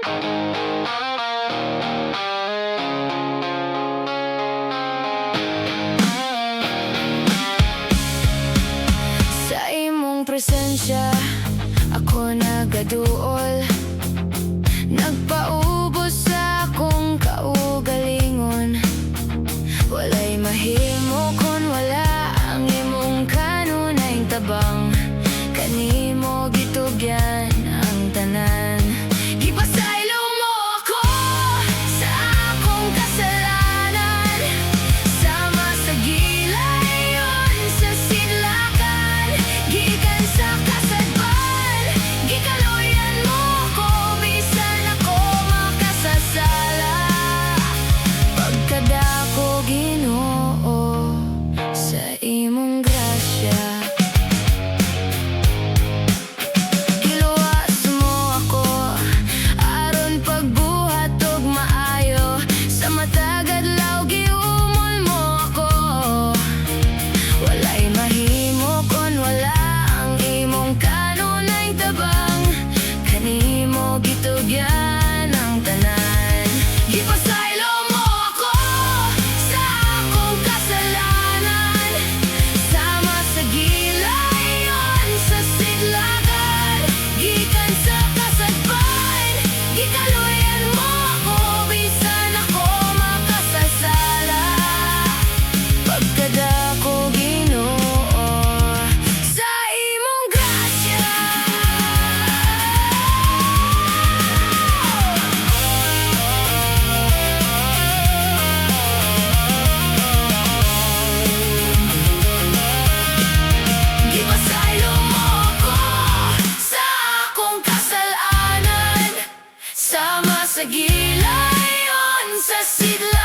Sa imong presensya ako nagaduol, nagpaubos sa akong kaugalingon. Walay mahimo kung wala ang imong kanunayng tabang. Kanimo gitugyan ang tanan. Gipasaylo mo ako sa akong kasal-anan, sama sa gilay-on sa sidlakan. Gikan sa kasadpan, Gikaloy-an Mo ko, bisan ako makasasala. Pagkadako Ginoo sa imong grasya, Giluwas mo ako aron pagbuhat og maayo. Sa matag adlaw giumol mo ako. Walay mahimo kon wala ang imong kanunayng tabang. Kanimo gitugyan ang tanan. Gipasaylo mo ako sa akong kasal-anan, sama sa gilay-on sa sidlakan. Gikan sa kasadpan, Gikaloy-an Mo ako, bisan ako makasasala. Pagkadako Ginoo sa imong grasya. Gipasaylo mo ako sa akong kasal-anan, sama sa gilay-on sa sidlakan.